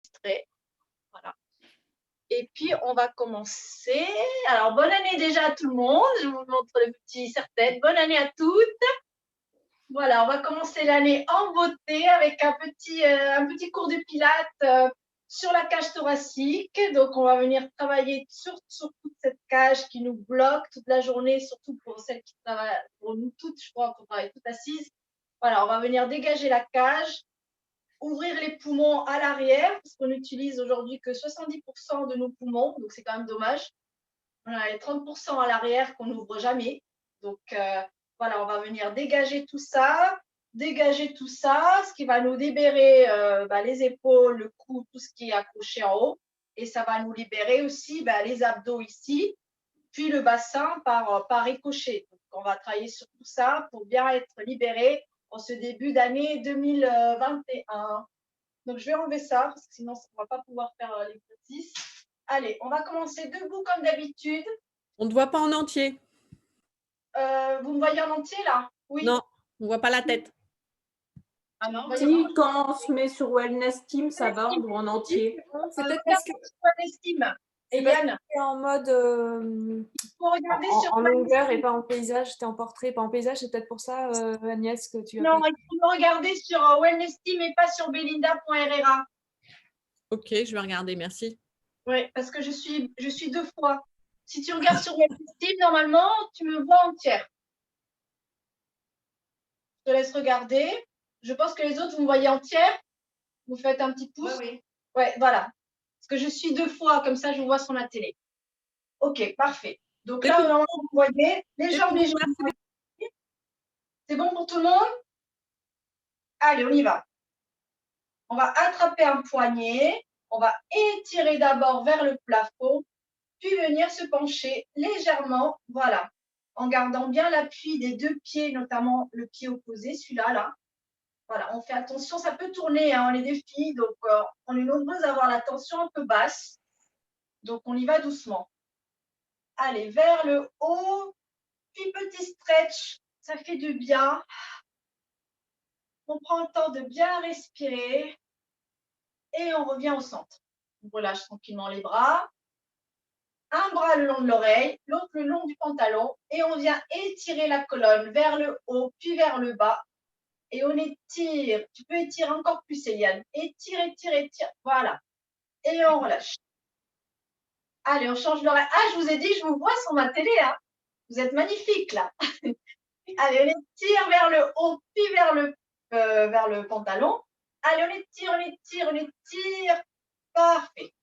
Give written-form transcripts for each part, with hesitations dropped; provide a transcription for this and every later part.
extrait. Voilà. Et puis, on va commencer. Alors, bonne année déjà à tout le monde. Je vous montre le petit serre-tête. Bonne année à toutes. Voilà, on va commencer l'année en beauté avec un petit cours de pilates sur la cage thoracique. Donc, on va venir travailler sur toute cette cage qui nous bloque toute la journée, surtout pour celles qui travaillent, pour nous toutes, je crois qu'on travaille toutes assises. Voilà, on va venir dégager la cage, ouvrir les poumons à l'arrière, parce qu'on n'utilise aujourd'hui que 70% de nos poumons, donc c'est quand même dommage. On a les 30% à l'arrière qu'on n'ouvre jamais. Donc, voilà, on va venir dégager tout ça, ce qui va nous libérer les épaules, le cou, tout ce qui est accroché en haut. Et ça va nous libérer aussi les abdos ici, puis le bassin par ricochet. Donc, on va travailler sur tout ça pour bien être libéré en ce début d'année 2021. Donc, je vais enlever ça, parce que sinon, on ne va pas pouvoir faire l'exercice. Allez, on va commencer debout comme d'habitude. On ne te voit pas en entier. Vous me voyez en entier, là? Oui. Non, on ne voit pas la tête. Ah non, si, quand on se met sur Wellness Team, ça va, on voit en entier. C'est peut-être parce que c'est en mode en longueur et pas en paysage. C'était en portrait, pas en paysage. C'est peut-être pour ça, Agnès, que tu as. Non, il faut me regarder sur Wellness Team et pas sur belinda.rra. Ok, je vais regarder, merci. Oui, parce que je suis deux fois. Si tu regardes sur Wellness Team, normalement, tu me vois entière. Je te laisse regarder. Je pense que les autres, vous me voyez entière. Vous faites un petit pouce. Oui. Ouais, voilà. Parce que je suis deux fois, comme ça, je vous vois sur la télé. Ok, parfait. Donc là, normalement, vous voyez les jambes, les jambes. C'est bon pour tout le monde? Allez, on y va. On va attraper un poignet. On va étirer d'abord vers le plafond, puis venir se pencher légèrement, voilà, en gardant bien l'appui des deux pieds, notamment le pied opposé, celui-là, là. Voilà, on fait attention, ça peut tourner, hein, on est des filles, donc on est nombreuses à avoir la tension un peu basse. Donc, on y va doucement. Allez, vers le haut, puis petit stretch, ça fait du bien. On prend le temps de bien respirer et on revient au centre. On relâche tranquillement les bras. Un bras le long de l'oreille, l'autre le long du pantalon et on vient étirer la colonne vers le haut puis vers le bas et on étire. Tu peux étirer encore plus, Eliane. Étire, étire, étire. Voilà. Et on relâche. Allez, on change l'oreille. Ah, je vous ai dit, je vous vois sur ma télé. Hein. Vous êtes magnifiques là. Allez, on étire vers le haut puis vers le pantalon. Allez, on étire, on étire, on étire. Parfait.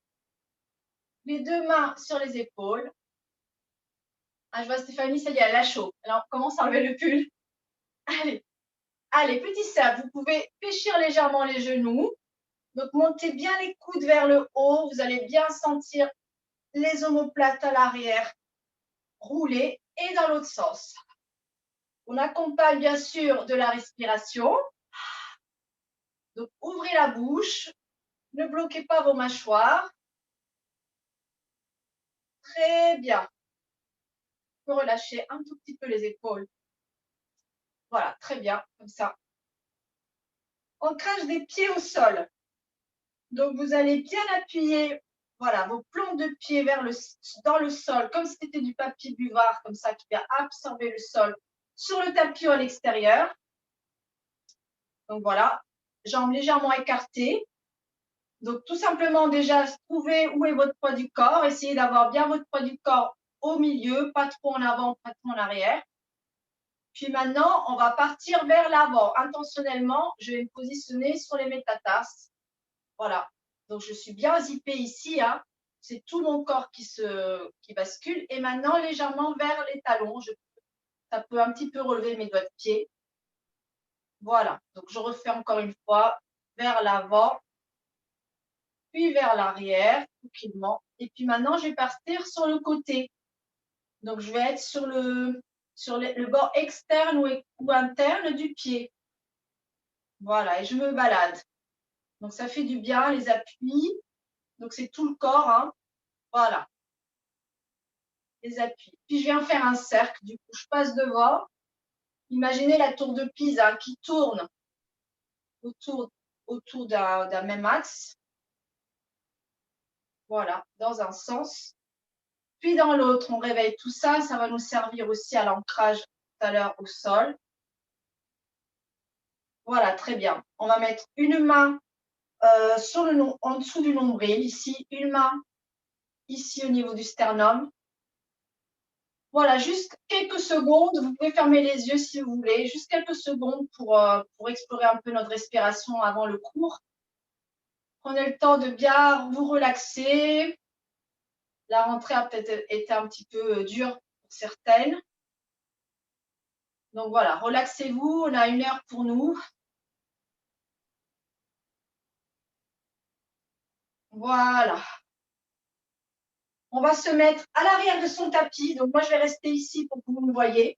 Les deux mains sur les épaules. Ah, je vois Stéphanie, ça y est, elle a chaud. Alors, on commence à enlever le pull. Allez, allez, petit cercle. Vous pouvez fléchir légèrement les genoux. Donc, montez bien les coudes vers le haut. Vous allez bien sentir les omoplates à l'arrière rouler et dans l'autre sens. On accompagne bien sûr de la respiration. Donc, ouvrez la bouche. Ne bloquez pas vos mâchoires. Très bien. Vous pouvez relâcher un tout petit peu les épaules. Voilà, très bien, comme ça. Ancrage des pieds au sol. Donc, vous allez bien appuyer voilà, vos plantes de pied dans le sol, comme si c'était du papier buvard, comme ça, qui vient absorber le sol sur le tapis ou à l'extérieur. Donc, voilà, jambes légèrement écartées. Donc, tout simplement, déjà, trouvez où est votre poids du corps. Essayez d'avoir bien votre poids du corps au milieu, pas trop en avant, pas trop en arrière. Puis maintenant, on va partir vers l'avant. Intentionnellement, je vais me positionner sur les métatarses. Voilà. Donc, je suis bien zippée ici. Hein. C'est tout mon corps qui bascule. Et maintenant, légèrement vers les talons. Ça peut un petit peu relever mes doigts de pied. Voilà. Donc, je refais encore une fois vers l'avant, puis vers l'arrière, tranquillement. Et puis maintenant, je vais partir sur le côté. Donc, je vais être sur le bord externe ou interne du pied. Voilà. Et je me balade. Donc, ça fait du bien, les appuis. Donc, c'est tout le corps. Hein. Voilà. Les appuis. Puis, je viens faire un cercle. Du coup, je passe devant. Imaginez la tour de Pise qui tourne autour d'un même axe. Voilà, dans un sens. Puis dans l'autre, on réveille tout ça. Ça va nous servir aussi à l'ancrage tout à l'heure au sol. Voilà, très bien. On va mettre une main en dessous du nombril, ici, une main ici au niveau du sternum. Voilà, juste quelques secondes. Vous pouvez fermer les yeux si vous voulez. Juste quelques secondes pour explorer un peu notre respiration avant le cours. Prenez le temps de bien vous relaxer. La rentrée a peut-être été un petit peu dure pour certaines. Donc voilà, relaxez-vous. On a 1 heure pour nous. Voilà. On va se mettre à l'arrière de son tapis. Donc moi, je vais rester ici pour que vous me voyez.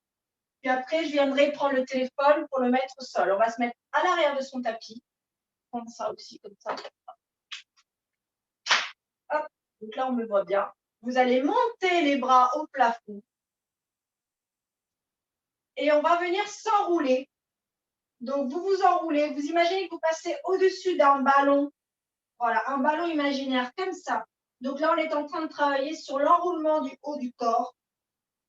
Puis après, je viendrai prendre le téléphone pour le mettre au sol. On va se mettre à l'arrière de son tapis. Prendre ça aussi comme ça. Hop. Donc là, on me voit bien. Vous allez monter les bras au plafond. Et on va venir s'enrouler. Donc, vous vous enroulez. Vous imaginez que vous passez au-dessus d'un ballon. Voilà, un ballon imaginaire comme ça. Donc là, on est en train de travailler sur l'enroulement du haut du corps.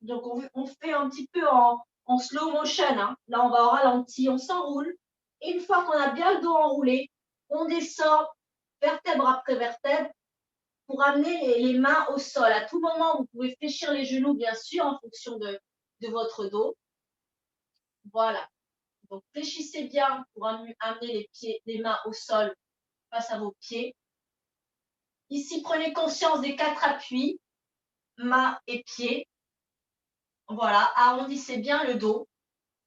Donc, on fait un petit peu en slow motion. Hein. Là, on va au ralenti, on s'enroule. Et une fois qu'on a bien le dos enroulé, on descend vertèbre après vertèbre pour amener les mains au sol. À tout moment, vous pouvez fléchir les genoux, bien sûr, en fonction de votre dos. Voilà. Donc, fléchissez bien pour amener les mains au sol face à vos pieds. Ici, prenez conscience des 4 appuis, mains et pieds. Voilà, arrondissez bien le dos.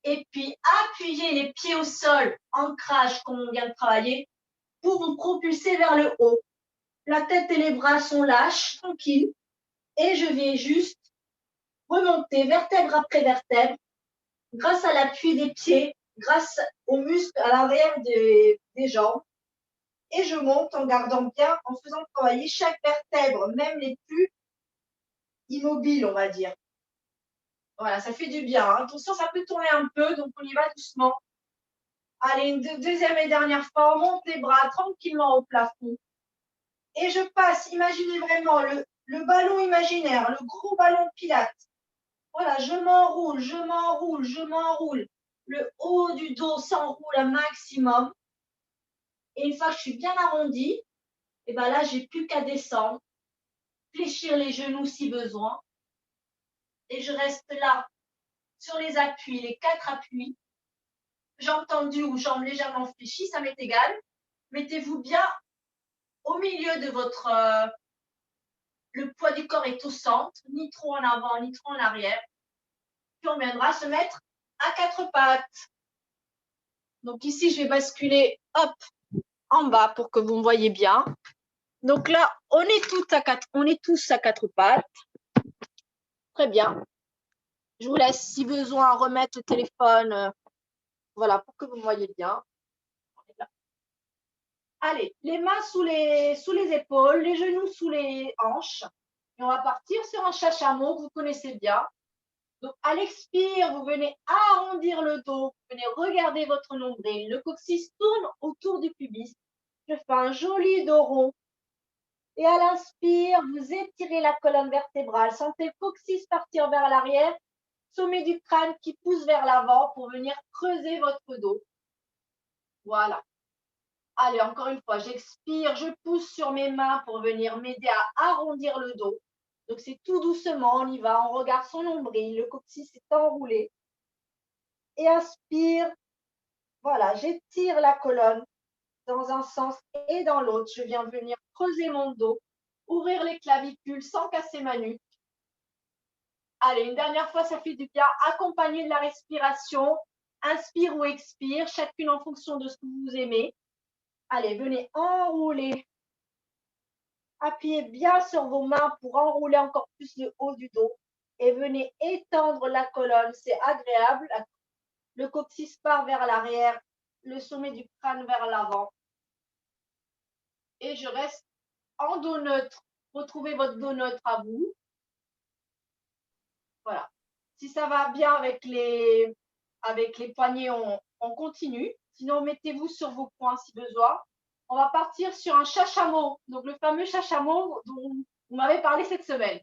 Et puis, appuyez les pieds au sol, ancrage comme on vient de travailler, pour vous propulser vers le haut. La tête et les bras sont lâches, tranquilles. Et je vais juste remonter vertèbre après vertèbre, grâce à l'appui des pieds, grâce aux muscles à l'arrière des jambes. Et je monte en gardant bien, en faisant travailler chaque vertèbre, même les plus immobiles, on va dire. Voilà, ça fait du bien. Hein. Attention, ça peut tourner un peu, donc on y va doucement. Allez, une deuxième et dernière fois, on monte les bras tranquillement au plafond. Et je passe, imaginez vraiment le ballon imaginaire, le gros ballon pilates. Voilà, je m'enroule, je m'enroule, je m'enroule. Le haut du dos s'enroule un maximum. Et une fois que je suis bien arrondie, et ben là, j'ai plus qu'à descendre, fléchir les genoux si besoin. Et je reste là, sur les appuis, les 4 appuis. Jambes tendues ou jambes légèrement fléchies, ça m'est égal. Mettez-vous bien au milieu de votre... le poids du corps est au centre, ni trop en avant, ni trop en arrière. Puis on viendra se mettre à 4 pattes. Donc ici, je vais basculer, hop, en bas pour que vous me voyez bien. Donc là, on est tous à 4 pattes. Très bien. Je vous laisse, si besoin, remettre le téléphone. Voilà, pour que vous me voyez bien. Allez, les mains sous les épaules, les genoux sous les hanches. Et on va partir sur un chachamois que vous connaissez bien. Donc, à l'expire, vous venez arrondir le dos, vous venez regarder votre nombril. Le coccyx tourne autour du pubis. Je fais un joli dos rond. Et à l'inspire, vous étirez la colonne vertébrale. Sentez le coccyx partir vers l'arrière, sommet du crâne qui pousse vers l'avant pour venir creuser votre dos. Voilà. Allez, encore une fois, j'expire, je pousse sur mes mains pour venir m'aider à arrondir le dos. Donc, c'est tout doucement, on y va, on regarde son nombril, le coccyx est enroulé. Et inspire, voilà, j'étire la colonne dans un sens et dans l'autre. Je viens venir creuser mon dos, ouvrir les clavicules sans casser ma nuque. Allez, une dernière fois, ça fait du bien. Accompagner de la respiration, inspire ou expire, chacune en fonction de ce que vous aimez. Allez, venez enrouler. Appuyez bien sur vos mains pour enrouler encore plus le haut du dos. Et venez étendre la colonne, c'est agréable. Le coccyx part vers l'arrière, le sommet du crâne vers l'avant. Et je reste en dos neutre. Retrouvez votre dos neutre à vous. Voilà. Si ça va bien avec les poignets, on continue. Sinon, mettez-vous sur vos poings si besoin. on va partir sur un chachamois. Donc, le fameux chachamois dont vous m'avez parlé cette semaine.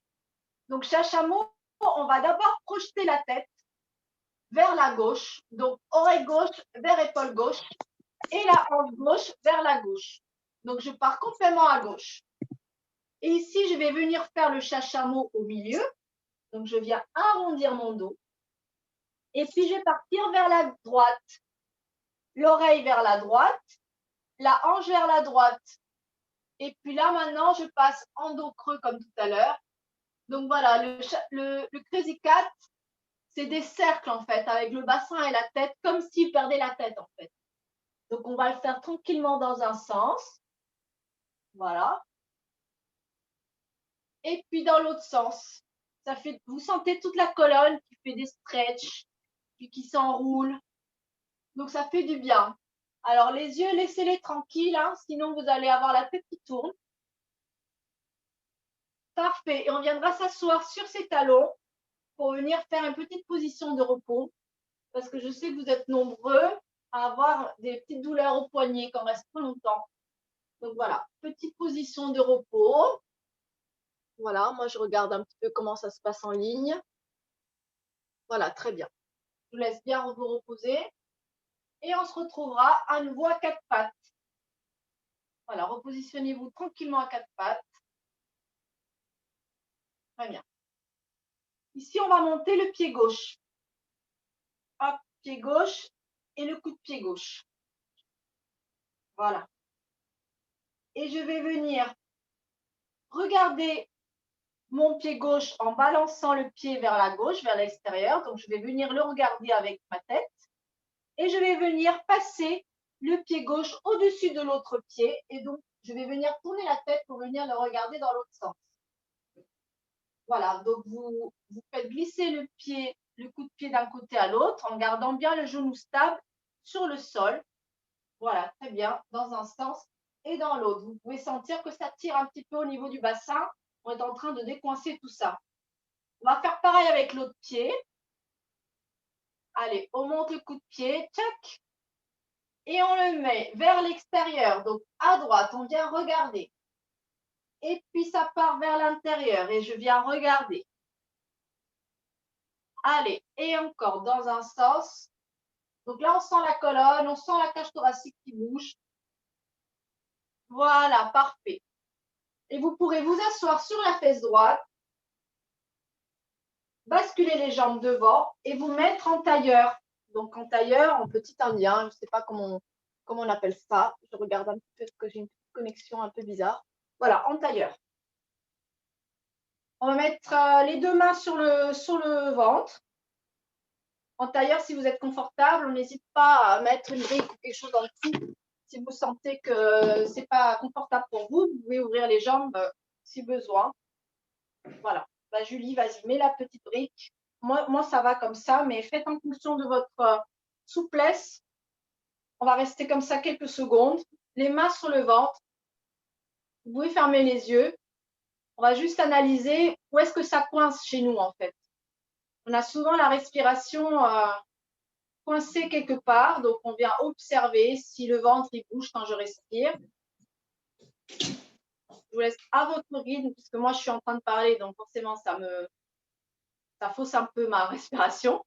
Donc, chachamois, on va d'abord projeter la tête vers la gauche. Donc, oreille gauche vers épaule gauche et la hanche gauche vers la gauche. Donc, je pars complètement à gauche. Et ici, je vais venir faire le chachamois au milieu. Donc, je viens arrondir mon dos. Et puis, je vais partir vers la droite. L'oreille vers la droite, la hanche vers la droite. Et puis là, maintenant, je passe en dos creux comme tout à l'heure. Donc, voilà, le Crazy Cat, c'est des cercles, en fait, avec le bassin et la tête, comme s'il perdait la tête, en fait. Donc, on va le faire tranquillement dans un sens. Voilà. Et puis, dans l'autre sens. Ça fait, vous sentez toute la colonne qui fait des stretches, puis qui s'enroule. Donc, ça fait du bien. Alors, les yeux, laissez-les tranquilles, hein, sinon vous allez avoir la tête qui tourne. Parfait. Et on viendra s'asseoir sur ses talons pour venir faire une petite position de repos. Parce que je sais que vous êtes nombreux à avoir des petites douleurs au poignet quand on reste trop longtemps. Donc, voilà, petite position de repos. Voilà, moi, je regarde un petit peu comment ça se passe en ligne. Voilà, très bien. Je vous laisse bien vous reposer. Et on se retrouvera à nouveau à quatre pattes. Voilà, repositionnez-vous tranquillement à quatre pattes. Très bien. Ici, on va monter le pied gauche. Hop, pied gauche et le coup de pied gauche. Voilà. Et je vais venir regarder mon pied gauche en balançant le pied vers la gauche, vers l'extérieur. Donc, je vais venir le regarder avec ma tête. Et je vais venir passer le pied gauche au-dessus de l'autre pied. Et donc, je vais venir tourner la tête pour venir le regarder dans l'autre sens. Voilà, donc vous faites glisser le pied, le coup de pied d'un côté à l'autre en gardant bien le genou stable sur le sol. Voilà, très bien, dans un sens et dans l'autre. Vous pouvez sentir que ça tire un petit peu au niveau du bassin. On est en train de décoincer tout ça. On va faire pareil avec l'autre pied. Allez, on monte le coup de pied, tchac, et on le met vers l'extérieur, donc à droite, on vient regarder. Et puis ça part vers l'intérieur et je viens regarder. Allez, et encore dans un sens. Donc là, on sent la colonne, on sent la cage thoracique qui bouge. Voilà, parfait. Et vous pourrez vous asseoir sur la fesse droite, basculer les jambes devant et vous mettre en tailleur. Donc en tailleur, en petit indien, je ne sais pas comment on appelle ça. Je regarde un petit peu parce que j'ai une petite connexion un peu bizarre. Voilà, en tailleur. On va mettre les deux mains sur le ventre. En tailleur, si vous êtes confortable, on n'hésite pas à mettre une brique ou quelque chose en dessous. Si vous sentez que ce n'est pas confortable pour vous, vous pouvez ouvrir les jambes si besoin. Voilà. Bah, Julie, vas-y, mets la petite brique. Moi, ça va comme ça, mais faites en fonction de votre souplesse. On va rester comme ça quelques secondes. Les mains sur le ventre. Vous pouvez fermer les yeux. On va juste analyser où est-ce que ça coince chez nous, en fait. On a souvent la respiration coincée quelque part, donc on vient observer si le ventre il bouge quand je respire. Je vous laisse à votre rythme, puisque moi je suis en train de parler, donc forcément ça fausse un peu ma respiration.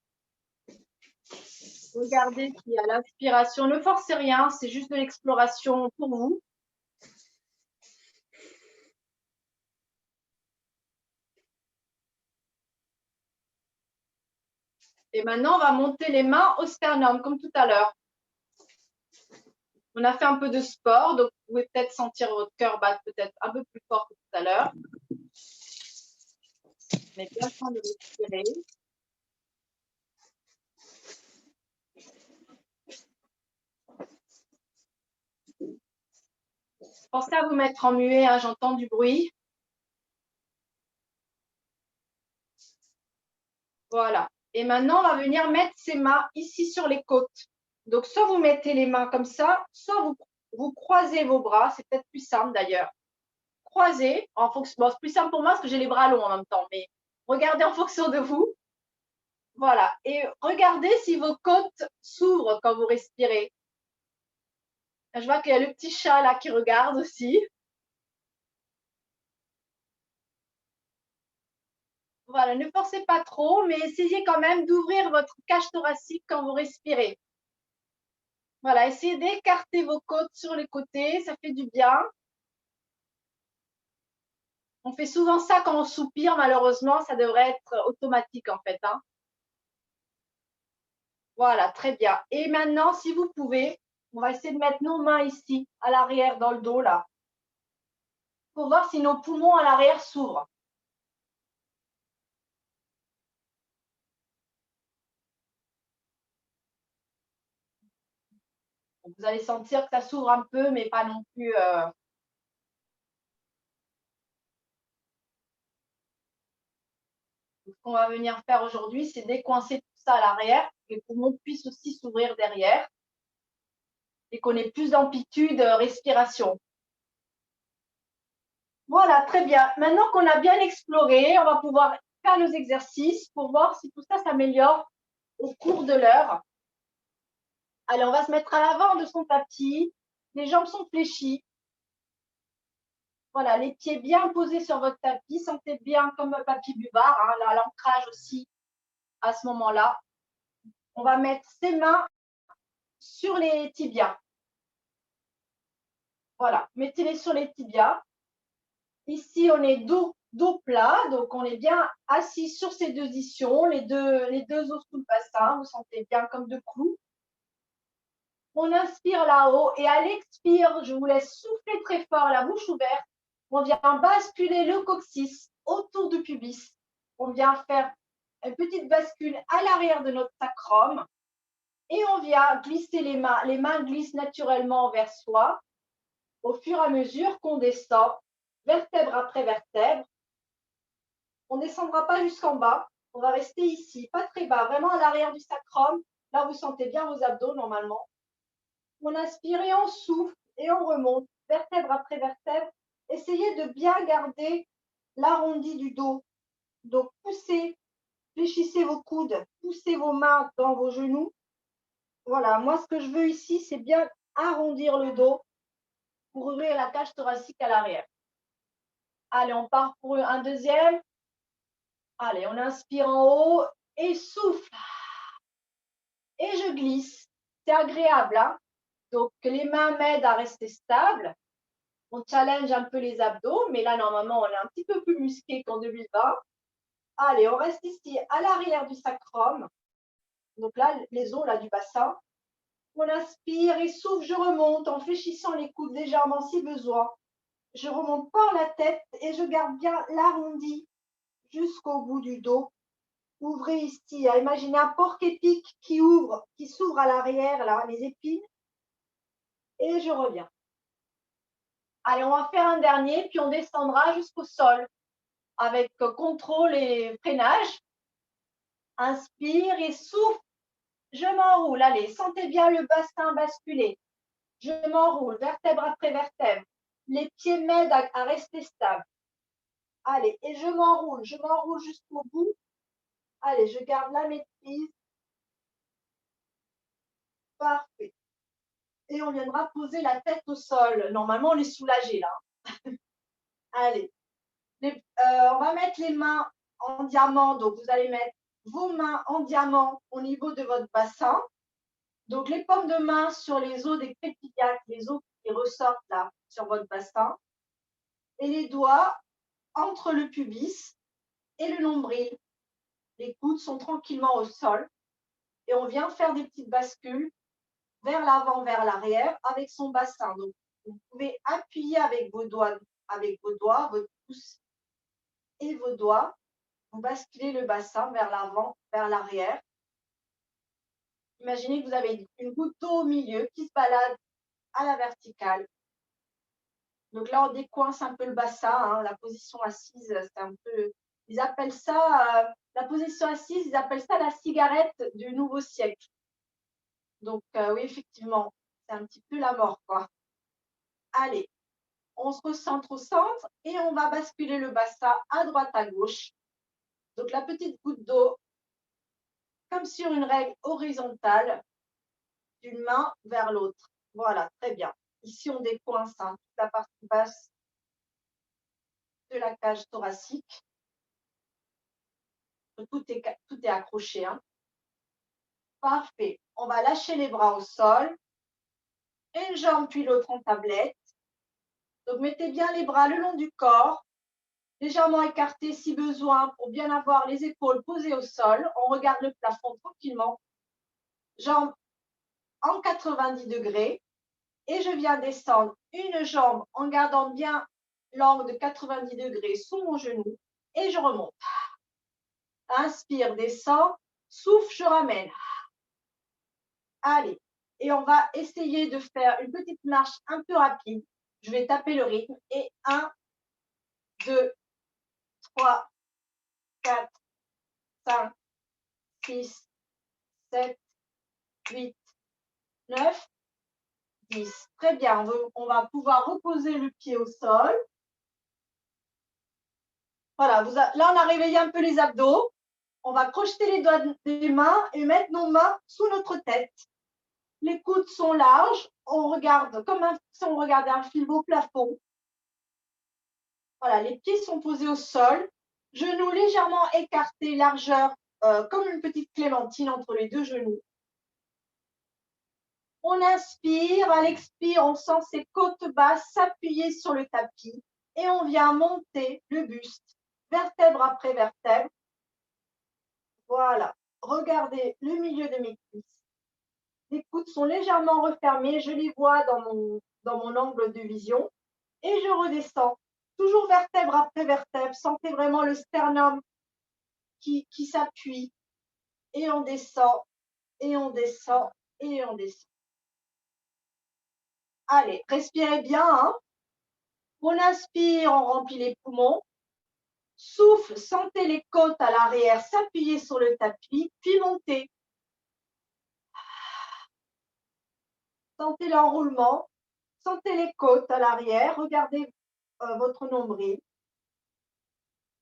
Regardez s'il y a l'inspiration. Ne forcez rien, c'est juste de l'exploration pour vous. Et maintenant, on va monter les mains au sternum, comme tout à l'heure. On a fait un peu de sport, donc vous pouvez peut-être sentir votre cœur battre peut-être un peu plus fort que tout à l'heure. Mais bien le temps de respirer. Pensez à vous mettre en muet, hein, j'entends du bruit. Voilà. Et maintenant, on va venir mettre ses mains ici sur les côtes. Donc, soit vous mettez les mains comme ça, soit vous croisez vos bras. C'est peut-être plus simple d'ailleurs. Croisez. En fonction, bon, c'est plus simple pour moi parce que j'ai les bras longs en même temps. Mais regardez en fonction de vous. Voilà. Et regardez si vos côtes s'ouvrent quand vous respirez. Là, je vois qu'il y a le petit chat là qui regarde aussi. Voilà, ne forcez pas trop, mais essayez quand même d'ouvrir votre cage thoracique quand vous respirez. Voilà, essayez d'écarter vos côtes sur les côtés, ça fait du bien. On fait souvent ça quand on soupire, malheureusement, ça devrait être automatique en fait. Hein. Voilà, très bien. Et maintenant, si vous pouvez, on va essayer de mettre nos mains ici, à l'arrière, dans le dos, là, pour voir si nos poumons à l'arrière s'ouvrent. Vous allez sentir que ça s'ouvre un peu, mais pas non plus. Ce qu'on va venir faire aujourd'hui, c'est décoincer tout ça à l'arrière, que les poumons puissent aussi s'ouvrir derrière et qu'on ait plus d'amplitude respiration. Voilà, très bien. Maintenant qu'on a bien exploré, on va pouvoir faire nos exercices pour voir si tout ça s'améliore au cours de l'heure. Allez, on va se mettre à l'avant de son tapis. Les jambes sont fléchies. Voilà, les pieds bien posés sur votre tapis. Sentez bien comme un papy buvard, hein, l'ancrage aussi à ce moment-là. On va mettre ses mains sur les tibias. Voilà, mettez-les sur les tibias. Ici, on est dos plat, donc on est bien assis sur ces deux ischions, les deux os sous le bassin. Vous sentez bien comme deux clous. On inspire là-haut et à l'expire, je vous laisse souffler très fort, la bouche ouverte. On vient basculer le coccyx autour du pubis. On vient faire une petite bascule à l'arrière de notre sacrum et on vient glisser les mains. Les mains glissent naturellement vers soi au fur et à mesure qu'on descend vertèbre après vertèbre. On ne descendra pas jusqu'en bas. On va rester ici, pas très bas, vraiment à l'arrière du sacrum. Là, vous sentez bien vos abdos normalement. On inspire et on souffle et on remonte, vertèbre après vertèbre. Essayez de bien garder l'arrondi du dos. Donc, poussez, fléchissez vos coudes, poussez vos mains dans vos genoux. Voilà, moi, ce que je veux ici, c'est bien arrondir le dos pour ouvrir la cage thoracique à l'arrière. Allez, on part pour un deuxième. Allez, on inspire en haut et souffle. Et je glisse. C'est agréable, hein? Donc, les mains m'aident à rester stable. On challenge un peu les abdos, mais là, normalement, on est un petit peu plus musclé qu'en 2020. Allez, on reste ici à l'arrière du sacrum. Donc là, les os là, du bassin. On inspire et souffle, je remonte en fléchissant les coudes légèrement si besoin. Je remonte par la tête et je garde bien l'arrondi jusqu'au bout du dos. Ouvrez ici, imaginez un porc-épic qui ouvre, qui s'ouvre à l'arrière, là, les épines. Et je reviens. Allez, on va faire un dernier, puis on descendra jusqu'au sol avec contrôle et freinage. Inspire et souffle. Je m'enroule. Allez, sentez bien le bassin basculer. Je m'enroule, vertèbre après vertèbre. Les pieds m'aident à rester stable. Allez, et je m'enroule jusqu'au bout. Allez, je garde la maîtrise. Parfait. Et on viendra poser la tête au sol. Normalement, on est soulagé là. Allez. On va mettre les mains en diamant. Donc, vous allez mettre vos mains en diamant au niveau de votre bassin. Donc, les paumes de main sur les os des crépiliacs, les os qui ressortent là sur votre bassin. Et les doigts entre le pubis et le nombril. Les coudes sont tranquillement au sol. Et on vient faire des petites bascules vers l'avant, vers l'arrière avec son bassin. Donc, vous pouvez appuyer avec vos doigts, votre pouce et vos doigts. Vous basculez le bassin vers l'avant, vers l'arrière. Imaginez que vous avez une goutte d'eau au milieu qui se balade à la verticale. Donc là, on décoince un peu le bassin. Hein. La position assise, c'est un peu... Ils appellent ça, la position assise, ils appellent ça la cigarette du nouveau siècle. Donc oui, effectivement, c'est un petit peu la mort, quoi. Allez, on se recentre au centre et on va basculer le bassin à droite, à gauche. Donc la petite goutte d'eau, comme sur une règle horizontale, d'une main vers l'autre. Voilà, très bien. Ici, on décoince toute la partie basse de la cage thoracique. Tout est accroché. Hein. Parfait. On va lâcher les bras au sol. Une jambe puis l'autre en tablette. Donc, mettez bien les bras le long du corps, légèrement écartés si besoin pour bien avoir les épaules posées au sol. On regarde le plafond tranquillement. Jambes en 90 degrés. Et je viens descendre une jambe en gardant bien l'angle de 90 degrés sous mon genou. Et je remonte. Inspire, descends. Souffle, je ramène. Allez. Et on va essayer de faire une petite marche un peu rapide. Je vais taper le rythme. Et 1, 2, 3, 4, 5, 6, 7, 8, 9, 10. Très bien. On va pouvoir reposer le pied au sol. Voilà. Là, on a réveillé un peu les abdos. On va crocheter les doigts des mains et mettre nos mains sous notre tête. Les coudes sont larges. On regarde comme si on regardait un film au plafond. Voilà, les pieds sont posés au sol. Genoux légèrement écartés, largeur comme une petite clémentine entre les deux genoux. On inspire, à l'expire, on sent ses côtes basses s'appuyer sur le tapis et on vient monter le buste, vertèbre après vertèbre. Voilà, regardez le milieu de mes cuisses. Les coudes sont légèrement refermés, je les vois dans mon angle de vision et je redescends. Toujours vertèbre après vertèbre, sentez vraiment le sternum qui s'appuie et on descend, et on descend, et on descend. Allez, respirez bien. Hein. On inspire, on remplit les poumons. Souffle, sentez les côtes à l'arrière s'appuyer sur le tapis, puis montez. Sentez l'enroulement, sentez les côtes à l'arrière, regardez votre nombril.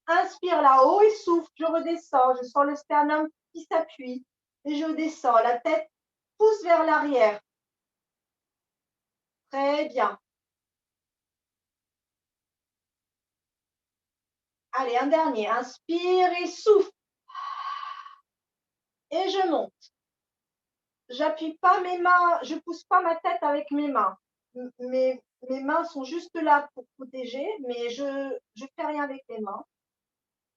Inspire là-haut et souffle, je redescends, je sens le sternum qui s'appuie et je descends. La tête pousse vers l'arrière. Très bien. Allez, un dernier. Inspire et souffle. Et je monte. J'appuie pas mes mains, je pousse pas ma tête avec mes mains. Mes mains sont juste là pour protéger, mais je ne fais rien avec les mains.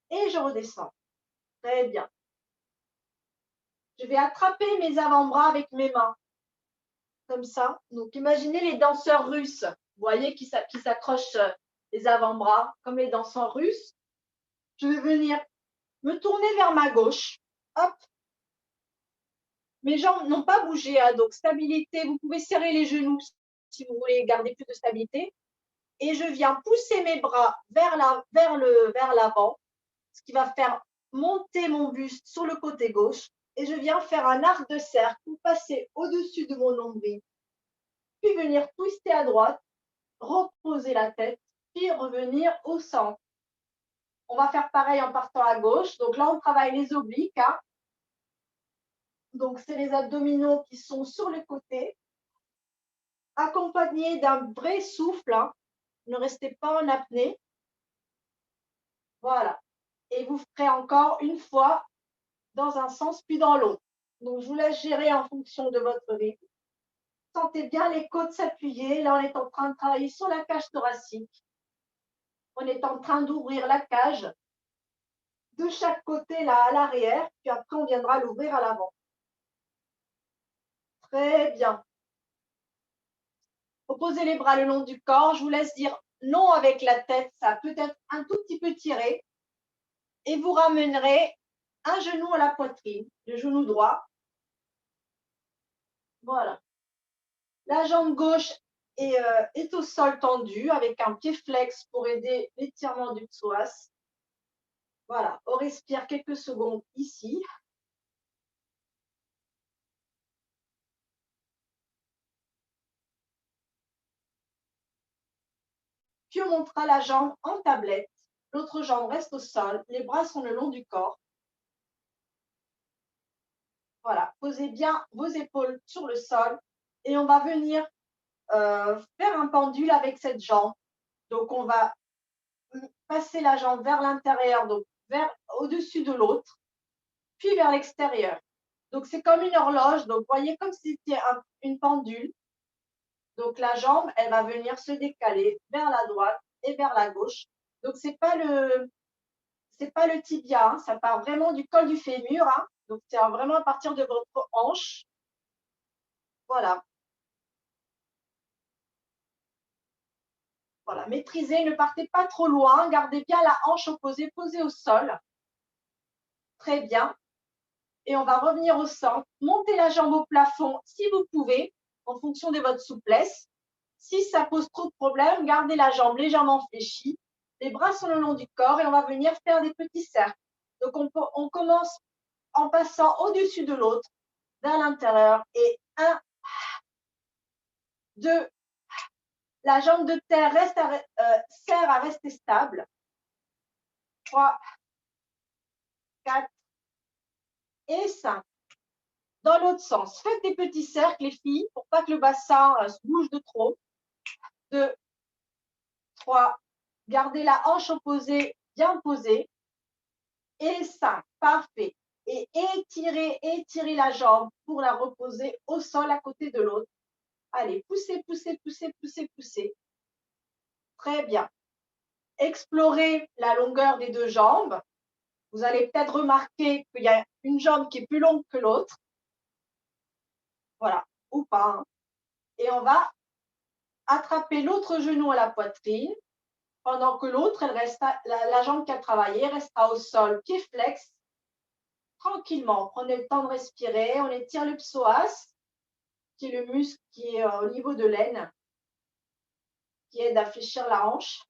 Et je redescends. Très bien. Je vais attraper mes avant-bras avec mes mains. Comme ça. Donc, imaginez les danseurs russes. Vous voyez qui s'accrochent les avant-bras, comme les danseurs russes. Je vais venir me tourner vers ma gauche. Hop. Mes jambes n'ont pas bougé, hein, donc stabilité. Vous pouvez serrer les genoux si vous voulez garder plus de stabilité. Et je viens pousser mes bras vers l'avant, ce qui va faire monter mon buste sur le côté gauche. Et je viens faire un arc de cercle pour passer au-dessus de mon nombril. Puis venir twister à droite, reposer la tête, puis revenir au centre. On va faire pareil en partant à gauche. Donc là, on travaille les obliques. Hein. Donc, c'est les abdominaux qui sont sur les côtés, accompagnés d'un vrai souffle. Hein. Ne restez pas en apnée. Voilà. Et vous ferez encore une fois dans un sens puis dans l'autre. Donc, je vous laisse gérer en fonction de votre rythme. Sentez bien les côtes s'appuyer. Là, on est en train de travailler sur la cage thoracique. On est en train d'ouvrir la cage de chaque côté là à l'arrière, puis après, on viendra l'ouvrir à l'avant. Très bien. Opposez les bras le long du corps. Je vous laisse dire non avec la tête. Ça peut être un tout petit peu tiré. Et vous ramènerez un genou à la poitrine, le genou droit. Voilà. La jambe gauche est au sol tendu avec un pied flex pour aider l'étirement du psoas. Voilà. On respire quelques secondes ici. Puis on montera la jambe en tablette. L'autre jambe reste au sol. Les bras sont le long du corps. Voilà. Posez bien vos épaules sur le sol. Et on va venir faire un pendule avec cette jambe. Donc, on va passer la jambe vers l'intérieur, donc au-dessus de l'autre, puis vers l'extérieur. Donc, c'est comme une horloge. Donc, vous voyez comme si c'était une pendule. Donc, la jambe, elle va venir se décaler vers la droite et vers la gauche. Donc, c'est pas le tibia, hein, ça part vraiment du col du fémur. Hein. Donc, c'est vraiment à partir de votre hanche. Voilà. Voilà, maîtrisez, ne partez pas trop loin. Gardez bien la hanche opposée, posée au sol. Très bien. Et on va revenir au centre. Montez la jambe au plafond si vous pouvez, en fonction de votre souplesse. Si ça pose trop de problèmes, gardez la jambe légèrement fléchie. Les bras sont le long du corps et on va venir faire des petits cercles. Donc, on commence en passant au-dessus de l'autre, vers l'intérieur. Et 1, 2, la jambe de terre sert à rester stable. 3, 4 et 5. Dans l'autre sens, faites des petits cercles, les filles, pour pas que le bassin se bouge de trop. 2, 3, gardez la hanche opposée bien posée. Et 5, parfait. Et étirez la jambe pour la reposer au sol à côté de l'autre. Allez, poussez, poussez, poussez, poussez, poussez. Très bien. Explorez la longueur des deux jambes. Vous allez peut-être remarquer qu'il y a une jambe qui est plus longue que l'autre. Voilà, ou pas. Hein. Et on va attraper l'autre genou à la poitrine pendant que l'autre, la jambe qui a travaillé restera au sol, pied flex, tranquillement. Prenez le temps de respirer. On étire le psoas, qui est le muscle qui est au niveau de l'aine, qui aide à fléchir la hanche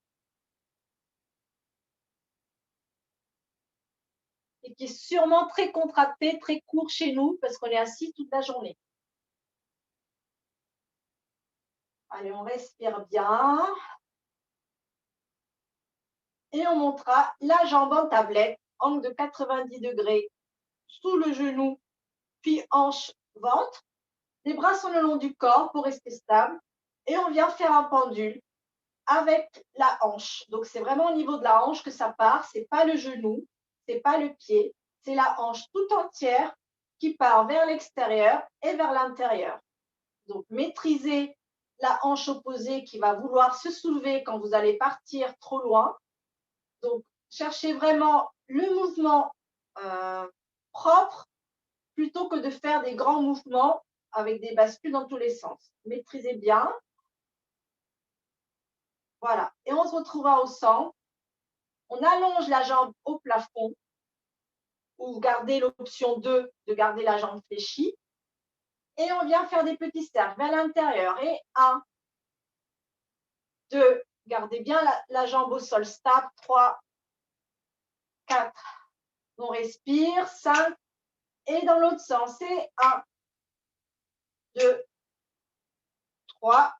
et qui est sûrement très contracté, très court chez nous parce qu'on est assis toute la journée. Allez, on respire bien. Et on montera la jambe en tablette, angle de 90 degrés sous le genou, puis hanche, ventre. Les bras sont le long du corps pour rester stable. Et on vient faire un pendule avec la hanche. Donc, c'est vraiment au niveau de la hanche que ça part. Ce n'est pas le genou, ce n'est pas le pied. C'est la hanche tout entière qui part vers l'extérieur et vers l'intérieur. Donc, maîtrisez la hanche opposée qui va vouloir se soulever quand vous allez partir trop loin. Donc, cherchez vraiment le mouvement propre plutôt que de faire des grands mouvements avec des bascules dans tous les sens. Maîtrisez bien. Voilà. Et on se retrouvera au centre. On allonge la jambe au plafond ou vous gardez l'option 2 de garder la jambe fléchie. Et on vient faire des petits cercles vers l'intérieur. Et 1, 2, gardez bien la jambe au sol stable. 3, 4, on respire. 5, et dans l'autre sens, c'est 1, 2, 3,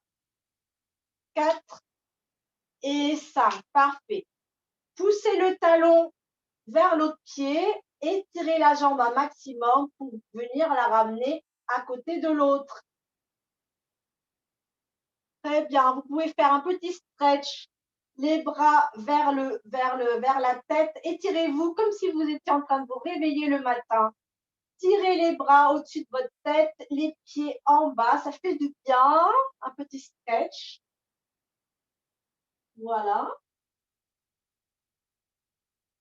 4 et 5. Parfait. Poussez le talon vers l'autre pied, étirez la jambe un maximum pour venir la ramener à côté de l'autre. Très bien. Vous pouvez faire un petit stretch, les bras vers la tête. Étirez-vous comme si vous étiez en train de vous réveiller le matin. Tirez les bras au-dessus de votre tête, les pieds en bas. Ça fait du bien. Un petit stretch. Voilà.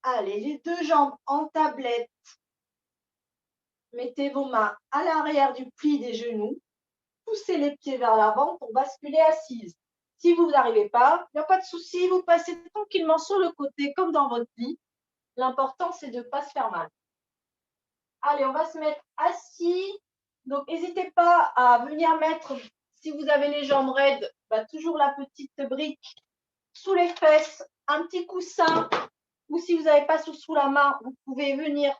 Allez, les deux jambes en tablette. Mettez vos mains à l'arrière du pli des genoux. Poussez les pieds vers l'avant pour basculer assise. Si vous n'arrivez pas, il n'y a pas de souci. Vous passez tranquillement sur le côté comme dans votre lit. L'important, c'est de ne pas se faire mal. Allez, on va se mettre assis. Donc, n'hésitez pas à venir mettre, si vous avez les jambes raides, toujours la petite brique sous les fesses, un petit coussin. Ou si vous n'avez pas sous la main, vous pouvez venir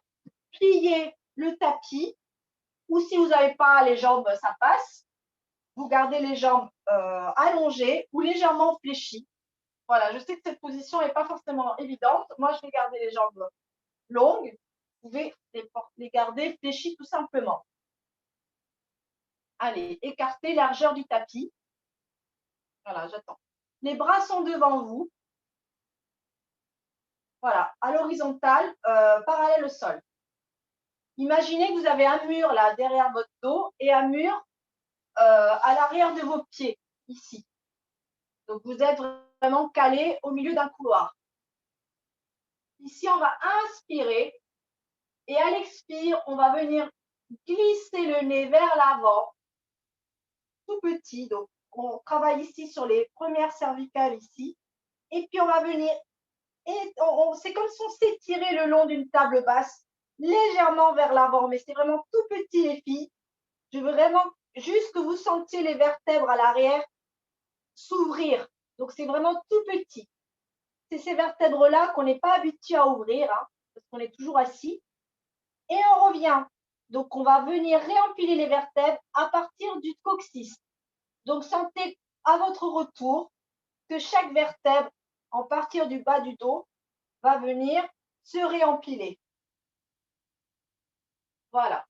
plier le tapis. Ou si vous n'avez pas les jambes, ça passe. Vous gardez les jambes allongées ou légèrement fléchies. Voilà, je sais que cette position n'est pas forcément évidente. Moi, je vais garder les jambes longues. Vous pouvez les garder fléchies tout simplement. Allez, écartez largeur du tapis. Voilà, j'attends. Les bras sont devant vous. Voilà, à l'horizontale, parallèle au sol. Imaginez que vous avez un mur là derrière votre dos et un mur à l'arrière de vos pieds, ici. Donc, vous êtes vraiment calé au milieu d'un couloir. Ici, on va inspirer et à l'expire, on va venir glisser le nez vers l'avant, tout petit. Donc, on travaille ici sur les premières cervicales ici. Et puis, on va venir, et c'est comme si on s'étirait le long d'une table basse, légèrement vers l'avant, mais c'est vraiment tout petit, les filles. Je veux vraiment juste que vous sentiez les vertèbres à l'arrière s'ouvrir. Donc, c'est vraiment tout petit. C'est ces vertèbres-là qu'on n'est pas habitué à ouvrir, hein, parce qu'on est toujours assis. Et on revient. Donc, on va venir réempiler les vertèbres à partir du coccyx. Donc, sentez à votre retour que chaque vertèbre, en partir du bas du dos, va venir se réempiler. Voilà.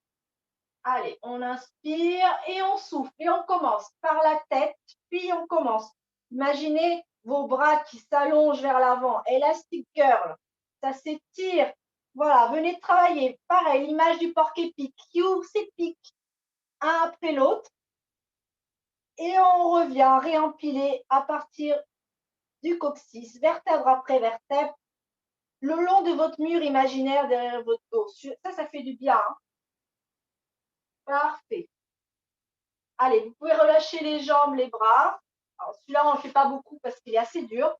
Allez, on inspire et on souffle. Et on commence par la tête, puis on commence. Imaginez vos bras qui s'allongent vers l'avant. Elastic curl. Ça s'étire. Voilà, venez travailler. Pareil, l'image du porc-épic qui ouvre ses pics un après l'autre. Et on revient réempiler à partir du coccyx, vertèbre après vertèbre, le long de votre mur imaginaire derrière votre dos. Ça fait du bien. Hein. Parfait. Allez, vous pouvez relâcher les jambes, les bras. Alors, celui-là, on ne le fait pas beaucoup parce qu'il est assez dur.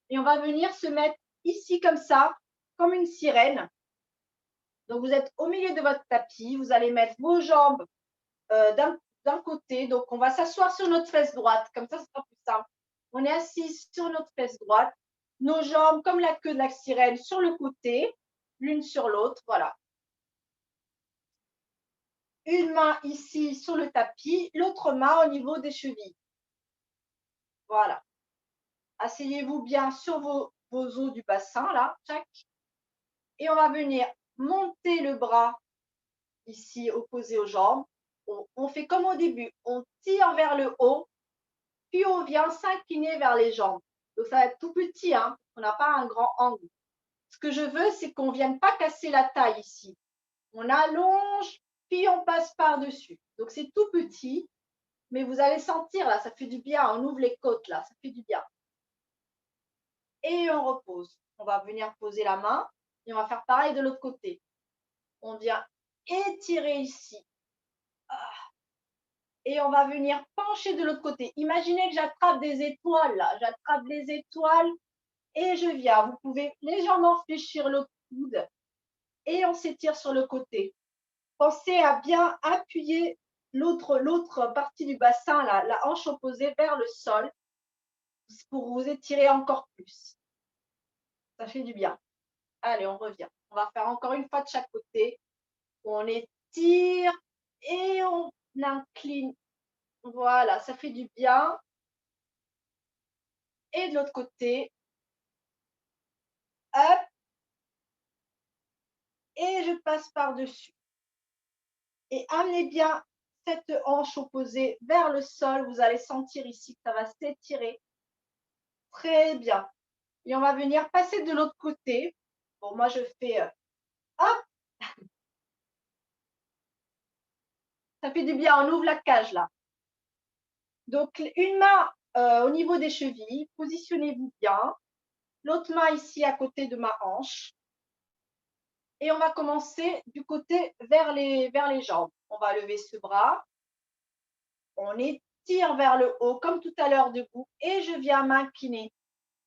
Et on va venir se mettre ici comme ça, comme une sirène. Donc, vous êtes au milieu de votre tapis. Vous allez mettre vos jambes d'un côté. Donc, on va s'asseoir sur notre fesse droite. Comme ça, ce sera plus simple. On est assis sur notre fesse droite. Nos jambes, comme la queue de la sirène, sur le côté, l'une sur l'autre. Voilà. Une main ici sur le tapis, l'autre main au niveau des chevilles. Voilà. Asseyez-vous bien sur vos os du bassin, là. Tac. Et on va venir monter le bras ici, opposé aux jambes. On fait comme au début. On tire vers le haut, puis on vient s'incliner vers les jambes. Donc, ça va être tout petit, hein. On n'a pas un grand angle. Ce que je veux, c'est qu'on ne vienne pas casser la taille ici. On allonge, puis on passe par-dessus. Donc, c'est tout petit, mais vous allez sentir, là, ça fait du bien. On ouvre les côtes, là, ça fait du bien. Et on repose. On va venir poser la main et on va faire pareil de l'autre côté. On vient étirer ici. Et on va venir pencher de l'autre côté. Imaginez que j'attrape des étoiles, là. J'attrape des étoiles et je viens. Vous pouvez légèrement fléchir le coude et on s'étire sur le côté. Pensez à bien appuyer l'autre partie du bassin, là, la hanche opposée vers le sol pour vous étirer encore plus. Ça fait du bien. Allez, on revient. On va faire encore une fois de chaque côté. On étire et on incline. Voilà, ça fait du bien. Et de l'autre côté. Hop. Et je passe par-dessus. Et amenez bien cette hanche opposée vers le sol. Vous allez sentir ici que ça va s'étirer. Très bien. Et on va venir passer de l'autre côté. Bon, moi, je fais hop. Ça fait du bien. On ouvre la cage là. Donc, une main au niveau des chevilles. Positionnez-vous bien. L'autre main ici à côté de ma hanche. Et on va commencer du côté vers les jambes. On va lever ce bras. On étire vers le haut comme tout à l'heure debout. Et je viens m'incliner.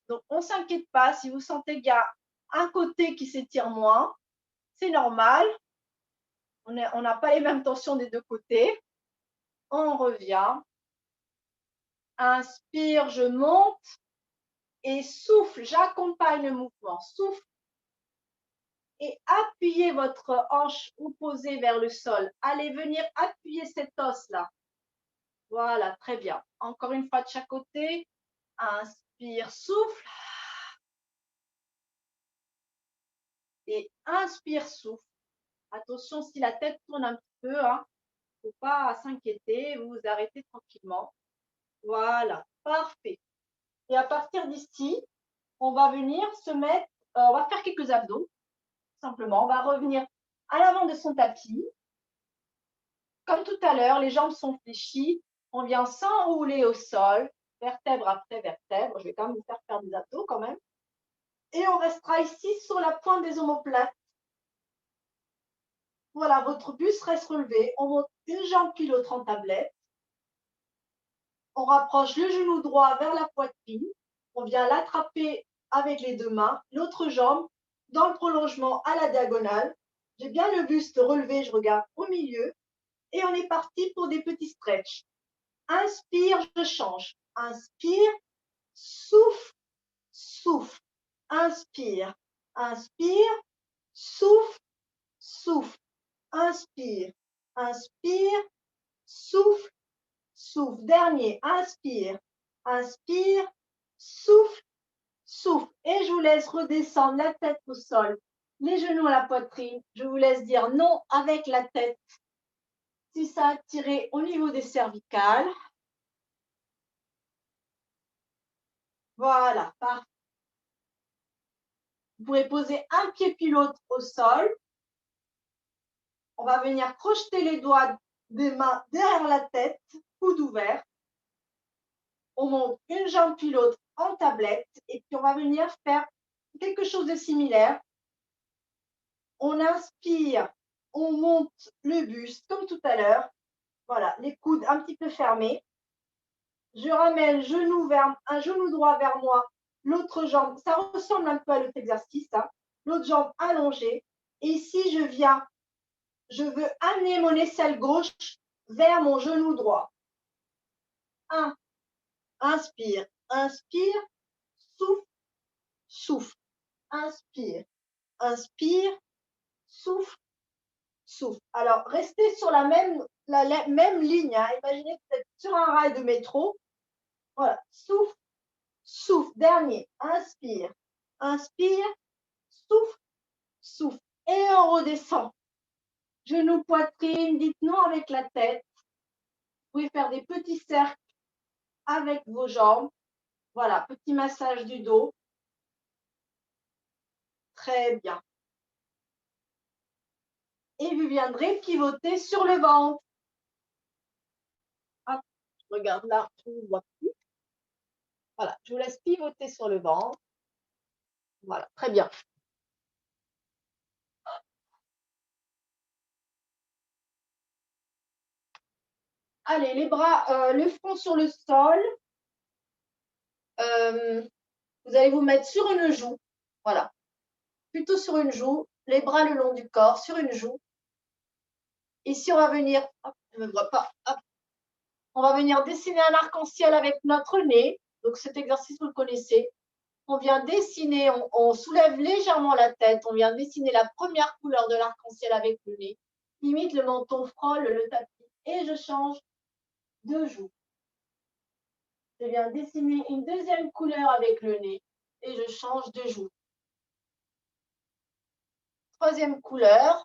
Donc, on ne s'inquiète pas si vous sentez qu'il y a un côté qui s'étire moins. C'est normal. On n'a pas les mêmes tensions des deux côtés. On revient. Inspire, je monte. Et souffle, j'accompagne le mouvement. Souffle. Et appuyez votre hanche opposée vers le sol. Allez venir appuyer cet os-là. Voilà, très bien. Encore une fois de chaque côté. Inspire, souffle. Et inspire, souffle. Attention, si la tête tourne un petit peu, hein, il ne faut pas s'inquiéter, vous vous arrêtez tranquillement. Voilà, parfait. Et à partir d'ici, on va venir se mettre, on va faire quelques abdos, simplement. On va revenir à l'avant de son tapis. Comme tout à l'heure, les jambes sont fléchies. On vient s'enrouler au sol, vertèbre après vertèbre. Je vais quand même vous faire des abdos quand même. Et on restera ici sur la pointe des omoplates. Voilà, votre buste reste relevé. On monte une jambe puis l'autre en tablette. On rapproche le genou droit vers la poitrine. On vient l'attraper avec les deux mains. L'autre jambe dans le prolongement à la diagonale. J'ai bien le buste relevé, je regarde au milieu. Et on est parti pour des petits stretch. Inspire, je change. Inspire, souffle, souffle. Inspire, inspire, souffle, souffle. Inspire, inspire, souffle, souffle. Dernier, inspire, inspire, souffle, souffle. Et je vous laisse redescendre la tête au sol, les genoux à la poitrine. Je vous laisse dire non avec la tête. Si ça a tiré au niveau des cervicales. Voilà, parfait. Vous pourrez poser un pied puis l'autre au sol. On va venir crocheter les doigts des mains derrière la tête, coude ouvert. On monte une jambe puis l'autre en tablette et puis on va venir faire quelque chose de similaire. On inspire, on monte le buste comme tout à l'heure. Voilà, les coudes un petit peu fermés. Je ramène un genou droit vers moi, l'autre jambe, ça ressemble un peu à l'autre exercice, hein. L'autre jambe allongée. Et ici, je veux amener mon aisselle gauche vers mon genou droit. 1, inspire, inspire, souffle, souffle. Inspire, inspire, souffle, souffle. Alors, restez sur la même ligne. Hein. Imaginez que vous êtes sur un rail de métro. Voilà, souffle, souffle. Dernier, inspire, inspire, souffle, souffle. Et on redescend. Genou, poitrine, dites non avec la tête. Vous pouvez faire des petits cercles avec vos jambes. Voilà, petit massage du dos. Très bien. Et vous viendrez pivoter sur le ventre. Hop, je regarde là, je ne vois plus. Voilà, je vous laisse pivoter sur le ventre. Voilà, très bien. Allez, les bras, le front sur le sol. Vous allez vous mettre sur une joue. Voilà, plutôt sur une joue. Les bras le long du corps, sur une joue. Ici, on va venir, hop, je ne me vois pas, hop. On va venir dessiner un arc-en-ciel avec notre nez. Donc, cet exercice, vous le connaissez. On vient dessiner, on soulève légèrement la tête. On vient dessiner la première couleur de l'arc-en-ciel avec le nez. Limite, le menton frôle le tapis. Et je change de joue. Je viens dessiner une deuxième couleur avec le nez. Et je change de joue. Troisième couleur.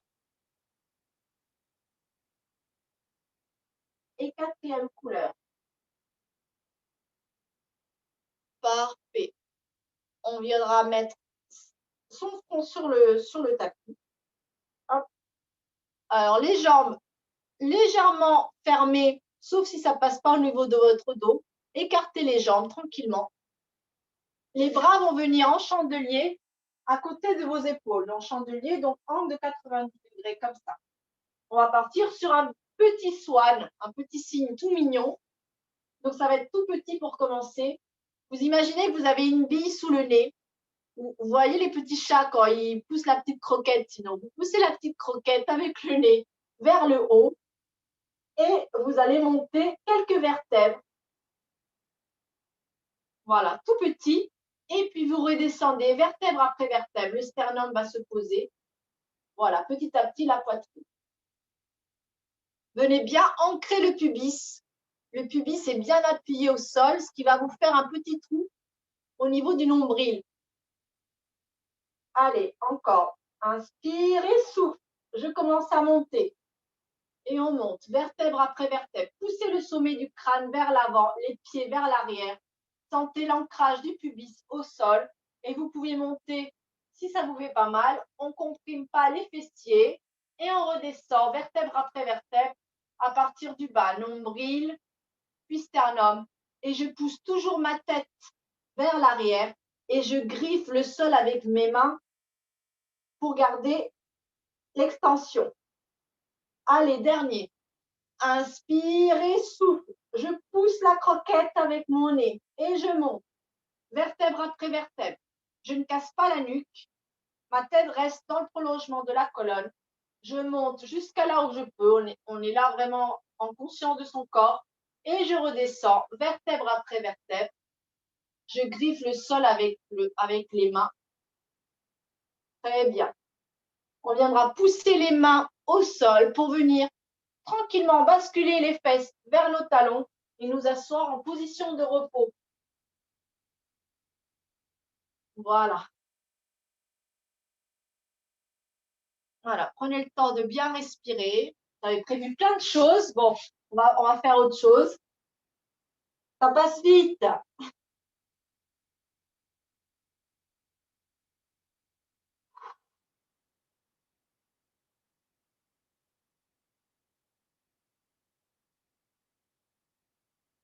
Et quatrième couleur. Parfait. On viendra mettre son front sur le tapis. Hop. Alors, les jambes légèrement fermées, sauf si ça ne passe pas au niveau de votre dos. Écartez les jambes tranquillement. Les bras vont venir en chandelier à côté de vos épaules. En chandelier, donc angle de 90 degrés, comme ça. On va partir sur un petit swan, un petit signe tout mignon. Donc, ça va être tout petit pour commencer. Vous imaginez que vous avez une bille sous le nez. Vous voyez les petits chats quand ils poussent la petite croquette, sinon vous poussez la petite croquette avec le nez vers le haut et vous allez monter quelques vertèbres. Voilà, tout petit. Et puis vous redescendez vertèbre après vertèbre. Le sternum va se poser. Voilà, petit à petit la poitrine. Venez bien ancrer le pubis. Le pubis est bien appuyé au sol, ce qui va vous faire un petit trou au niveau du nombril. Allez, encore. Inspire et souffle. Je commence à monter. Et on monte, vertèbre après vertèbre. Poussez le sommet du crâne vers l'avant, les pieds vers l'arrière. Sentez l'ancrage du pubis au sol. Et vous pouvez monter, si ça vous fait pas mal, on ne comprime pas les fessiers. Et on redescend, vertèbre après vertèbre, à partir du bas, nombril, puis sternum. Et je pousse toujours ma tête vers l'arrière et je griffe le sol avec mes mains pour garder l'extension. Allez, dernier. Inspirez, souffle. Je pousse la croquette avec mon nez et je monte, vertèbre après vertèbre. Je ne casse pas la nuque. Ma tête reste dans le prolongement de la colonne. Je monte jusqu'à là où je peux. On est là vraiment en conscience de son corps. Et je redescends, vertèbre après vertèbre. Je griffe le sol avec les mains. Très bien. On viendra pousser les mains au sol pour venir tranquillement basculer les fesses vers nos talons et nous asseoir en position de repos. Voilà. Voilà, prenez le temps de bien respirer. Vous avez prévu plein de choses. Bon, on va faire autre chose. Ça passe vite.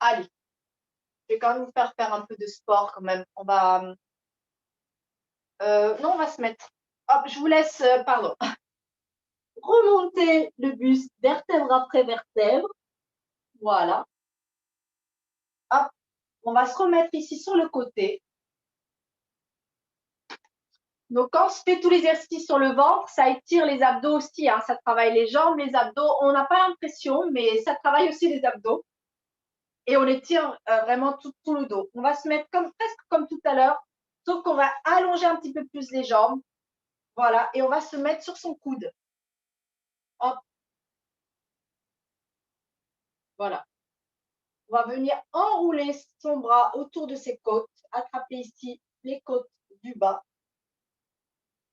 Allez, je vais quand même vous faire un peu de sport quand même. On va, non, on va se mettre. Hop, je vous laisse, pardon, remonter le buste vertèbre après vertèbre. Voilà. Hop, on va se remettre ici sur le côté. Donc, quand on se fait tous les exercices sur le ventre, ça étire les abdos aussi. Hein. Ça travaille les jambes, les abdos. On n'a pas l'impression, mais ça travaille aussi les abdos. Et on étire vraiment tout le dos. On va se mettre presque comme tout à l'heure, sauf qu'on va allonger un petit peu plus les jambes. Voilà, et on va se mettre sur son coude. Hop. Voilà. On va venir enrouler son bras autour de ses côtes, attraper ici les côtes du bas.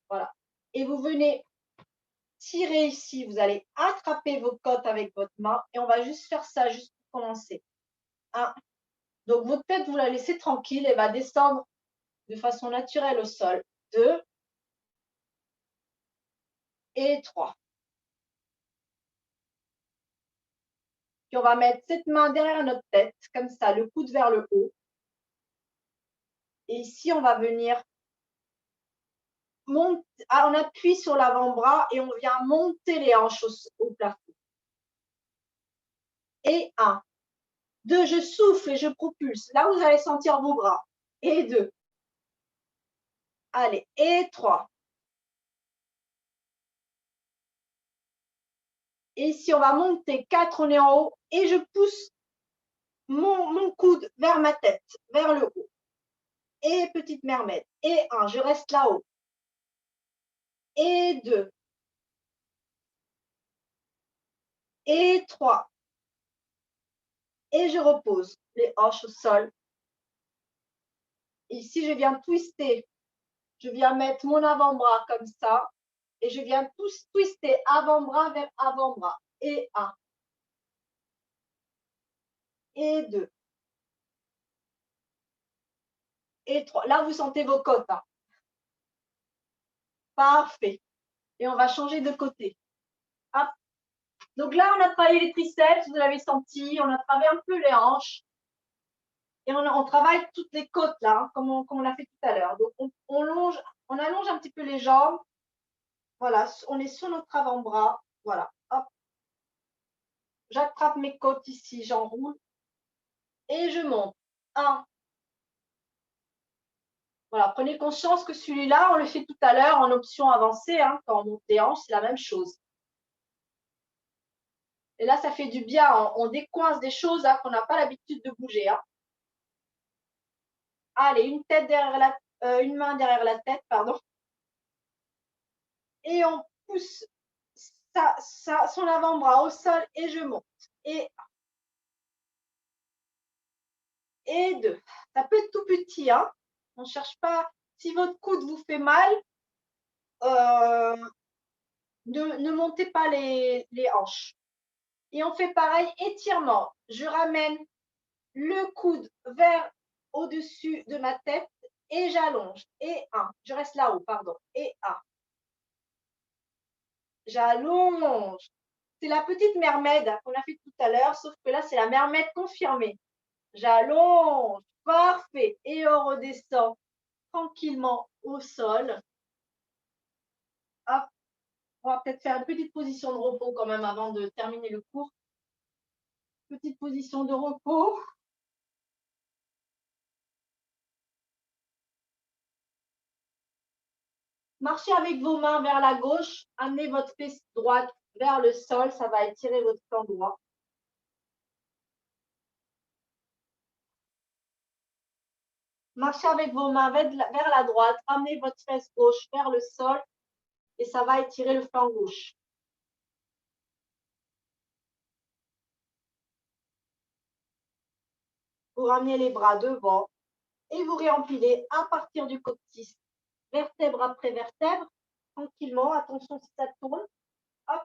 Voilà. Et vous venez tirer ici, vous allez attraper vos côtes avec votre main et on va juste faire ça, juste pour commencer. 1. Donc, votre tête, vous la laissez tranquille et va descendre de façon naturelle au sol. 2 et 3. Puis, on va mettre cette main derrière notre tête, comme ça, le coude vers le haut. Et ici, on va venir monter, on appuie sur l'avant-bras et on vient monter les hanches au plafond. Et 1. 2, je souffle et je propulse. Là, vous allez sentir vos bras. Et 2. Allez, et 3. Et ici, on va monter 4, on est en haut. Et je pousse mon coude vers ma tête, vers le haut. Et petite mermaid. Et 1, je reste là-haut. Et 2. Et 3. Et je repose les hanches au sol. Ici, je viens twister. Je viens mettre mon avant-bras comme ça. Et je viens twister avant-bras vers avant-bras. Et 1. Et 2. Et 3. Là, vous sentez vos côtes. Hein. Parfait. Et on va changer de côté. Hop. Donc là, on a travaillé les triceps, vous l'avez senti. On a travaillé un peu les hanches. Et on travaille toutes les côtes là, hein, comme on l'a fait tout à l'heure. Donc, on allonge un petit peu les jambes. Voilà, on est sur notre avant-bras. Voilà, hop. J'attrape mes côtes ici, j'enroule. Et je monte. 1. Voilà, prenez conscience que celui-là, on le fait tout à l'heure en option avancée. Hein, quand on monte les hanches, c'est la même chose. Et là, ça fait du bien. On décoince des choses hein, qu'on n'a pas l'habitude de bouger. Hein. Allez, une main derrière la tête, pardon. Et on pousse son avant-bras au sol et je monte. Et 2. Ça peut être tout petit. Hein. On ne cherche pas. Si votre coude vous fait mal, ne montez pas les hanches. Et on fait pareil, étirement. Je ramène le coude vers au-dessus de ma tête et j'allonge. Et 1. Je reste là-haut, pardon. Et 1. J'allonge. C'est la petite mermaid qu'on a fait tout à l'heure, sauf que là, c'est la mermaid confirmée. J'allonge. Parfait. Et on redescend tranquillement au sol. Hop. On va peut-être faire une petite position de repos quand même avant de terminer le cours. Petite position de repos. Marchez avec vos mains vers la gauche. Amenez votre fesse droite vers le sol. Ça va étirer votre flanc droit. Marchez avec vos mains vers la droite. Amenez votre fesse gauche vers le sol. Et ça va étirer le flanc gauche. Vous ramenez les bras devant. Et vous réempilez à partir du coccyx. Vertèbre après vertèbre. Tranquillement. Attention si ça tourne. Hop.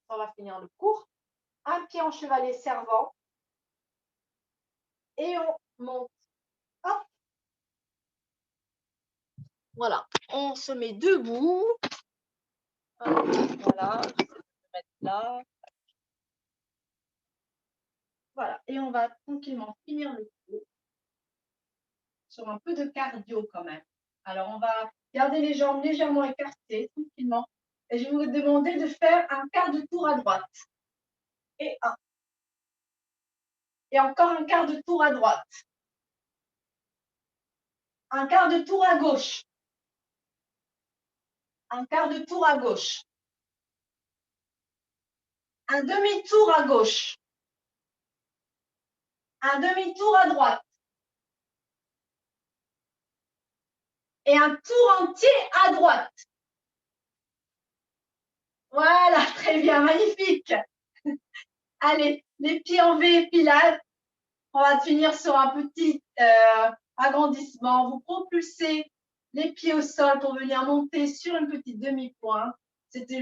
On va finir le cours. Un pied en chevalet servant. Et on monte. Hop. Voilà. On se met debout. Hop. Voilà. Je vais me mettre là. Voilà. Et on va tranquillement finir le cours sur un peu de cardio quand même. Alors, on va garder les jambes légèrement écartées, tranquillement. Et je vais vous demander de faire un quart de tour à droite. Et 1. Et encore un quart de tour à droite. Un quart de tour à gauche. Un quart de tour à gauche. Un demi-tour à gauche. Un demi-tour à droite. Et un tour entier à droite. Voilà, très bien, magnifique. Allez, les pieds en V, pilade. On va finir sur un petit agrandissement. Vous propulsez les pieds au sol pour venir monter sur une petite demi-pointe. C'était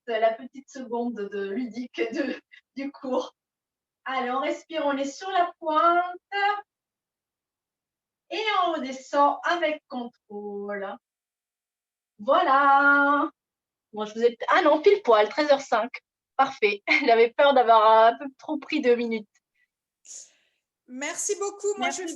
la petite seconde de ludique du cours. Allez, on respire, on est sur la pointe. Et on redescend avec contrôle. Voilà. Bon, je vous ai... Ah non, pile poil, 13h05. Parfait. J'avais peur d'avoir un peu trop pris 2 minutes. Merci beaucoup. Moi, Merci.